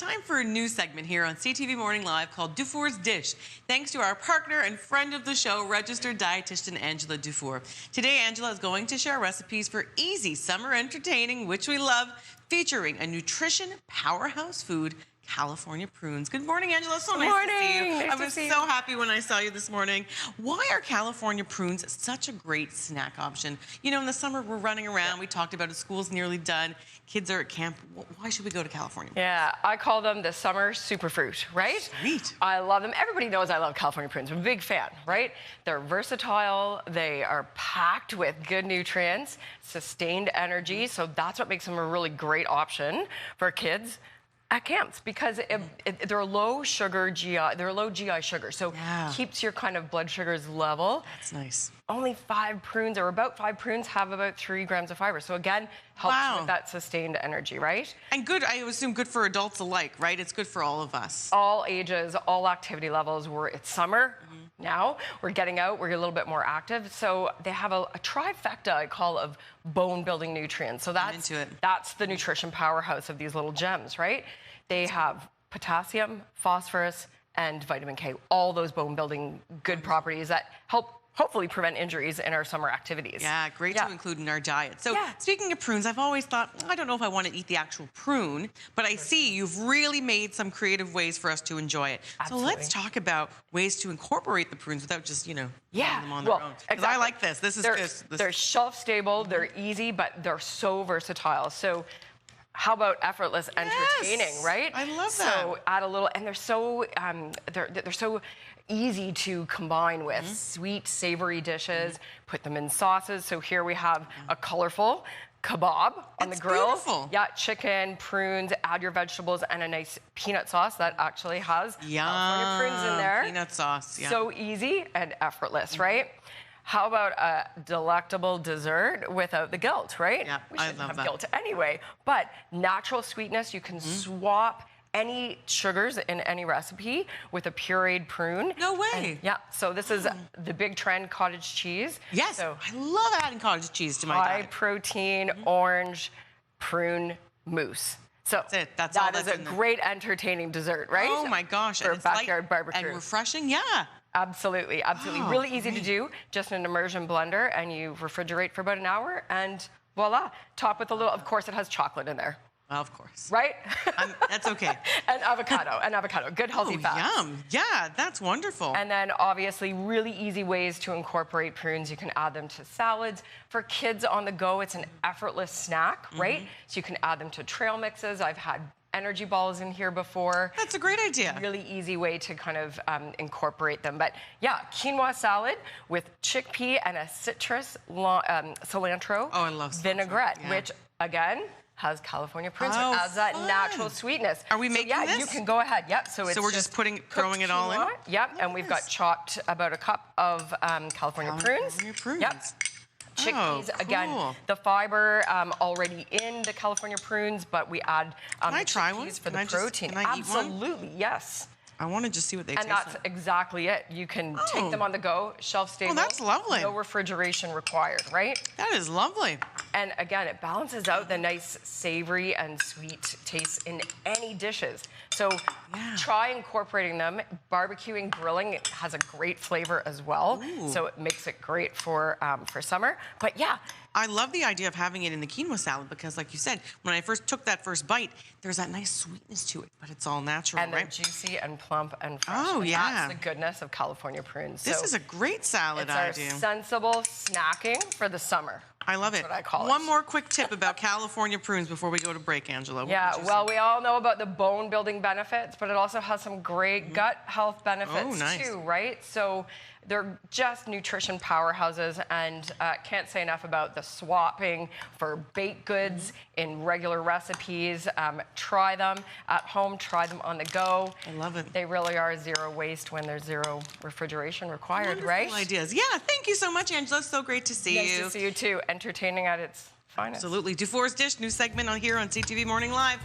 time for a new segment here on CTV Morning Live called Dufour's Dish. Thanks to our partner and friend of the show, registered dietitian Angela Dufour. Today, Angela is going to share recipes for easy summer entertaining, which we love, featuring a nutrition powerhouse food, California prunes. Good morning, Angela. So nice to see you. I was so happy when I saw you this morning. Why are California prunes such a great snack option? You know, in the summer, we're running around. We talked about it. School's nearly done. Kids are at camp. Why should we go to California? Yeah, I call them the summer superfruit, right? Sweet. I love them. Everybody knows I love California prunes. I'm a big fan, right? They're versatile. They are packed with good nutrients, sustained energy. So that's what makes them a really great option for kids at camps, because they're low sugar GI, they're low GI sugar, so keeps your kind of blood sugars level. That's nice. Only 5 prunes, or about 5 prunes, have about 3 grams of fiber. So again, helps with that sustained energy, right? And good, I assume good for adults alike, right? It's good for all of us. All ages, all activity levels. It's summer now. We're getting out. We're a little bit more active. So they have a trifecta, I call, of bone-building nutrients. So that's the nutrition powerhouse of these little gems, right? They have potassium, phosphorus, and vitamin K. All those bone-building good properties that help hopefully prevent injuries in our summer activities. Yeah, great to include in our diet. So speaking of prunes, I've always thought, I don't know if I want to eat the actual prune, but I see you've really made some creative ways for us to enjoy it. Absolutely. So let's talk about ways to incorporate the prunes without just, you know, eating them on their own. Because I like this. This is good. They're shelf-stable, they're easy, but they're so versatile. So how about effortless entertaining, right? I love that. So add a little, and they're so easy to combine with sweet, savory dishes. Put them in sauces. So here we have a colorful kebab on the grill. Beautiful. Yeah, chicken, prunes. Add your vegetables and a nice peanut sauce that actually has California prunes in there. Peanut sauce. Yeah. So easy and effortless, right? How about a delectable dessert without the guilt, right? Yeah, we shouldn't have guilt anyway. But natural sweetness, you can swap any sugars in any recipe with a pureed prune. No way. And, so this is the big trend, cottage cheese. Yes, so I love adding cottage cheese to my diet. High protein, orange prune mousse. So that's that is a great entertaining dessert, right? Oh my gosh. For a backyard barbecue. And refreshing, yeah. Absolutely, absolutely. Really easy to do. Just an immersion blender, and you refrigerate for about an hour, and voila. Top with a little, of course, it has chocolate in there. Well, of course. Right? That's okay. And avocado. Good healthy fats. Yum. Yeah, that's wonderful. And then obviously really easy ways to incorporate prunes. You can add them to salads. For kids on the go, it's an effortless snack, right? So you can add them to trail mixes. I've had energy balls in here before. That's a great idea. Really easy way to kind of incorporate them. But yeah, quinoa salad with chickpea and a citrus cilantro I love vinaigrette, which again has California prunes. So it adds that natural sweetness. Are we making this? Yeah, you can go ahead. Yep. So we're just throwing it all in? Yep. And we've got chopped about a cup of California prunes. Yep. Chickpeas, again, the fiber already in the California prunes, but we add Can I try one? for the protein. Can I eat one? Absolutely, yes. I want to just see what they taste like. And that's exactly it. You can take them on the go, shelf stable. Oh, that's lovely. No refrigeration required, right? That is lovely. And again, it balances out the nice savory and sweet taste in any dishes. So try incorporating them. Barbecuing, grilling has a great flavor as well. So it makes it great for summer. But yeah. I love the idea of having it in the quinoa salad because, like you said, when I first took that first bite, there's that nice sweetness to it, but it's all natural, and right? And they're juicy and plump and fresh. Oh, and yeah. That's the goodness of California prunes. This is a great salad idea. It's our sensible snacking for the summer. I love it. That's what I call it. One more quick tip about California prunes before we go to break, Angela. Yeah, well, we all know about the bone-building benefits, but it also has some great gut health benefits too, right? So they're just nutrition powerhouses, and can't say enough about the swapping for baked goods in regular recipes. Try them at home, try them on the go. I love it. They really are zero waste when there's zero refrigeration required, Wonderful right? ideas. Yeah, thank you so much, Angela. So great to see you. Nice to see you too. Entertaining at its finest. Absolutely. Dufour's Dish, new segment on here on CTV Morning Live.